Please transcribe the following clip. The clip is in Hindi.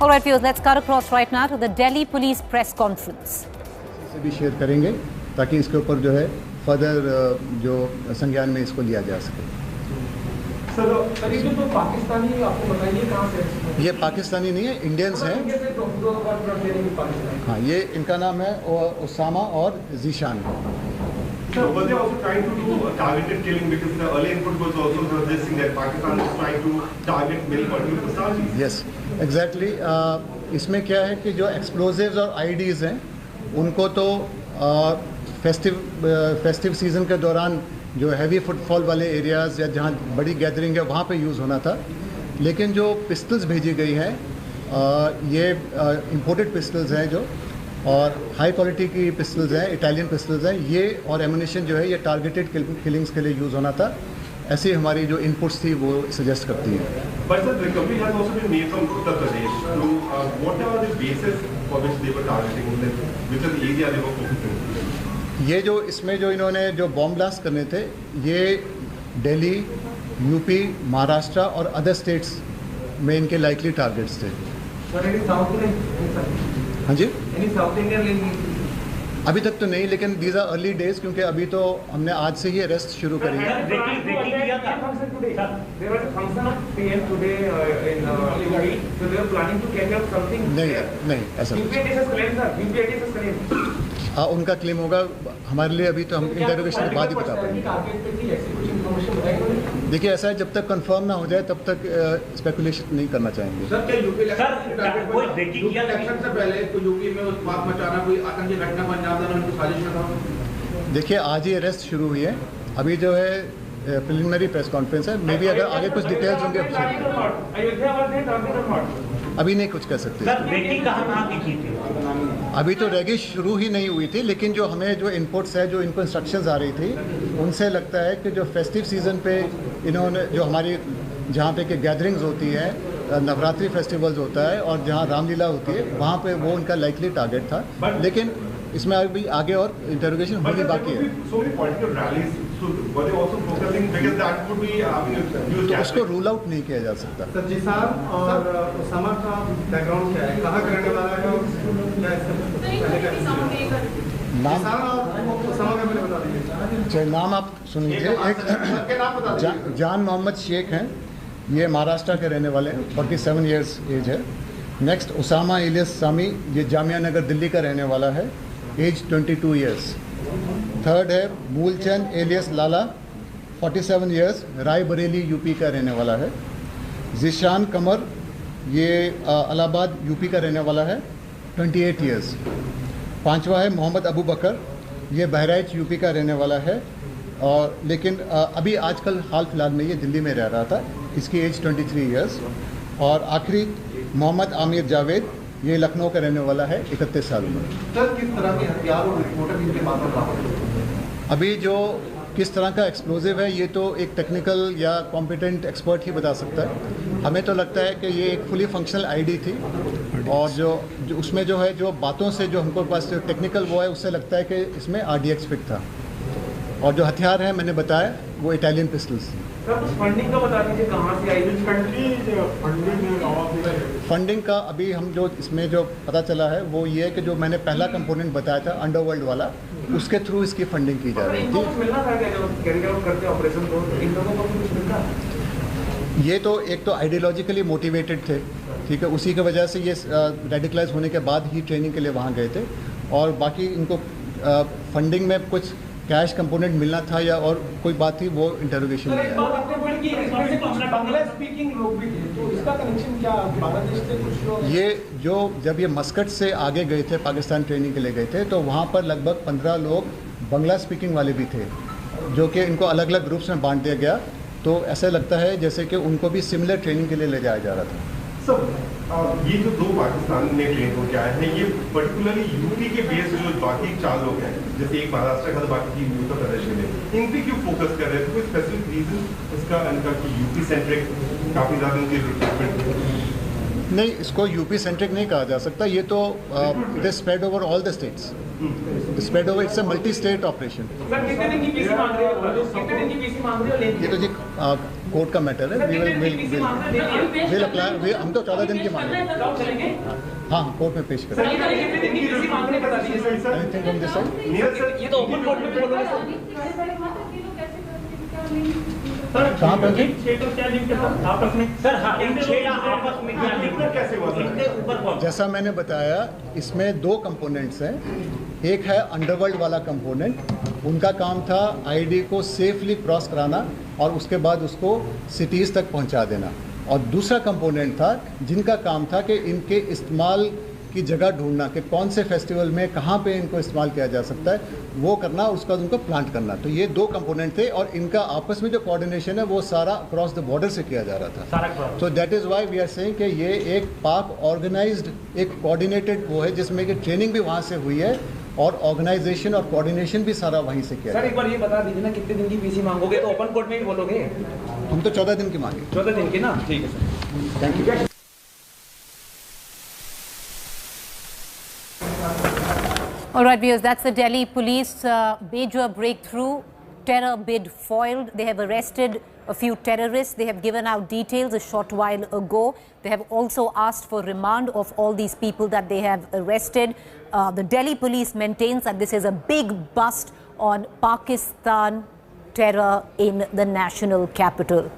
All right, viewers, let's cut across right now to the Delhi Police press conference. से भी शेयर करेंगे ताकि इसके ऊपर जो है फर्दर जो संज्ञान में इसको लिया जा सके। सर, तो पाकिस्तानी आपको बताइए कहाँ से? ये पाकिस्तानी नहीं है, इंडियंस हैं। हाँ, ये इनका नाम है उसामा और Zeeshan. So were they also trying to do a targeted killing, because the early input was also suggesting that Pakistan is trying to target many particular personalities? Yes, exactly. इसमें क्या है कि जो एक्सप्लोजिव्स और आईडीज़ हैं उनको तो फेस्टिव सीज़न के दौरान जो हैवी फुटफॉल वाले एरियाज़ या जहाँ बड़ी गैदरिंग है वहाँ पे यूज़ होना था, लेकिन जो पिस्टल्स भेजी गई हैं ये इंपोर्टेड पिस्टल्स हैं जो, और हाई क्वालिटी की पिस्टल्स हैं, इटालियन पिस्टल्स हैं ये, और एमुनिशन जो है ये टारगेटेड किलिंग्स के लिए यूज़ होना था। ऐसी हमारी जो इनपुट्स थी वो सजेस्ट करती है। But the recovery has also been made from Uttar Pradesh. So what are the bases for which they were targeting, which is the area they were focusing? ये जो इसमें जो इन्होंने जो बॉम्ब ब्लास्ट करने थे ये दिल्ली, यूपी, महाराष्ट्र और अदर स्टेट्स में इनके लाइकली टारगेट्स थे। हाँ जी, अभी तक तो नहीं, लेकिन दीज आर अर्ली डेज, क्योंकि अभी तो हमने आज से ही अरेस्ट शुरू करी है। नहीं ऐसा उनका क्लेम होगा, हमारे लिए अभी तो हम इंटरोगेशन के बाद ही बता पाएंगे। देखिए ऐसा है, जब तक कंफर्म ना हो जाए तब तक स्पेकुलेशन नहीं करना चाहेंगे। सर, क्या यूपी इलेक्शन से पहले कोई यूपी में उत्पात मचाना, कोई आतंकी घटना को अंजाम देना उनकी साजिश में था? देखिए आज ही अरेस्ट शुरू हुई है, अभी जो है प्रिलिमिनरी प्रेस कॉन्फ्रेंस है, मे बी अगर आगे कुछ डिटेल्स होंगे अभी नहीं कुछ कह सकते। अभी तो रैगिश शुरू ही नहीं हुई थी, लेकिन जो हमें जो इनपुट्स है, जो इनको इंस्ट्रक्शंस आ रही थी, उनसे लगता है कि जो फेस्टिव सीज़न पे इन्होंने जो हमारी जहाँ पे कि गैदरिंग्स होती है, नवरात्रि फेस्टिवल्स होता है और जहाँ रामलीला होती है, वहाँ पे वो उनका लाइकली टारगेट था, लेकिन इसमें अभी आगे और इंटरोगेशन होनी बाकी है। तो उसको रूल आउट नहीं किया जा सकता। सर, जीशान और उसामा का बैकग्राउंड क्या है, कहाँ का रहने वाला है? नाम आप सुन लीजिए। एक जान मोहम्मद शेख हैं, ये महाराष्ट्र के रहने वाले हैं, 47 ईयर्स एज है। नेक्स्ट उसामा इलियास सामी, ये जामिया नगर दिल्ली का रहने वाला है, एज 22 ईयर्स। थर्ड है मूलचंद एलियस लाला, 47 ईयर्स, रायबरेली यूपी का रहने वाला है। जीशान कमर, ये इलाहाबाद यूपी का रहने वाला है, 28 ईयर्स। पांचवा है मोहम्मद अबू बकर, ये बहराइच यूपी का रहने वाला है, और लेकिन अभी आजकल हाल फिलहाल में ये दिल्ली में रह रहा था, इसकी एज 23 ईयर्स। और आखिरी मोहम्मद आमिर जावेद, ये लखनऊ का रहने वाला है, 31 साल में। सर, किस तरह के हथियार और विस्फोटक इनके पास बरामद हुए? अभी जो किस तरह का एक्सप्लोजिव है ये तो एक टेक्निकल या कॉम्पिटेंट एक्सपर्ट ही बता सकता है। हमें तो लगता है कि ये एक फुली फंक्शनल आईडी थी, और जो उसमें जो है जो बातों से जो हमको पास जो टेक्निकल वो है, उससे लगता है कि इसमें RDX फिट था, और जो हथियार हैं मैंने बताया वो इटालियन पिस्टल्स। फंडिंग का बता दीजिए, कहाँ से आई? फंडिंग का अभी हम जो इसमें जो पता चला है वो ये है कि जो मैंने पहला कंपोनेंट बताया था अंडरवर्ल्ड वाला, उसके थ्रू इसकी फंडिंग की जा रही थी। ये तो एक तो आइडियोलॉजिकली मोटिवेटेड थे, ठीक है, उसी की वजह से ये रेडिकलाइज होने के बाद ही ट्रेनिंग के लिए वहाँ गए थे, और बाकी इनको फंडिंग में कुछ कैश कंपोनेंट मिलना था या और कोई बात थी, वो इंटरोगेशन में है। ये जो जब ये मस्कट से आगे गए थे, पाकिस्तान ट्रेनिंग के लिए गए थे, तो वहाँ पर लगभग 15 लोग बांग्ला स्पीकिंग वाले भी थे, जो कि इनको अलग अलग ग्रुप्स में बांट दिया गया। तो ऐसा लगता है जैसे कि उनको भी सिमिलर ट्रेनिंग के लिए ले जाया जा रहा था। ये जो दो पाकिस्तान में ट्रेन हो गया है, ये पर्टिकुलरली यूपी के बेस जो बाकी 4 लोग हैं, जैसे एक महाराष्ट्र का, बाकी 3 उत्तर प्रदेश में, इन पे क्यों फोकस कर रहे हैं? कोई स्पेसिफिक रीजन उसका इनका कि यूपी सेंट्रिक काफ़ी ज़्यादा उनकी रिक्रूटमेंट? नहीं, इसको यूपी सेंट्रिक नहीं कहा जा सकता, ये तो it is spread over all the states, spread over, it's a multi state operation. Sir कितने दिन की पीसी मांग रहे हो, कितने दिन की पीसी मांग रहे हो लेंगे? ये तो जी कोर्ट का मैटर है, विल अप्लाई, हम तो 14 दिन की मांग रहे हैं। चलेंगे? हाँ, कोर्ट में पेश करें। कितने दिन की पीसी मांग रहे हैं बता दीजिए sir. Anything from this side? Neeraj sir, ये तो ओपन कोर्ट में बोलोगे सर। कहाँ पर जी? सर हाँ, इन छह आपस में क्या लिंक कैसे हुआ सर? इनके ऊपर कौन? जैसा मैंने बताया, इसमें 2 कंपोनेंट्स हैं। एक है अंडरवर्ल्ड वाला कंपोनेंट, उनका काम था आईडी को सेफली क्रॉस कराना और उसके बाद उसको सिटीज़ तक पहुंचा देना। और दूसरा कंपोनेंट था जिनका काम था कि इनके इस्तेमाल की जगह ढूंढना, कि कौन से फेस्टिवल में कहाँ पे इनको इस्तेमाल किया जा सकता है, वो करना, उसका उनको प्लांट करना। तो ये 2 कंपोनेंट थे और इनका आपस में जो कोऑर्डिनेशन है वो सारा क्रॉस द बॉर्डर से किया जा रहा था। तो that is why we are saying कि ये एक पाक ऑर्गेनाइज्ड, एक कोऑर्डिनेटेड वो है जिसमें कि ट्रेनिंग भी वहाँ से हुई है और ऑर्गेनाइजेशन और कोऑर्डिनेशन भी सारा वहीं से किया सर है। एक बार ये बता दीजिए ना, कितने दिन की पीसी मांगोगे? तो ओपन कोर्ट में ही बोलोगे। हम तो 14 दिन की मांगे। 14 दिन की ना, ठीक है sir. Thank you. All right, viewers, that's the Delhi police major breakthrough. Terror bid foiled. They have arrested a few terrorists. They have given out details a short while ago. They have also asked for remand of all these people that they have arrested. The Delhi police maintains that this is a big bust on Pakistan terror in the national capital.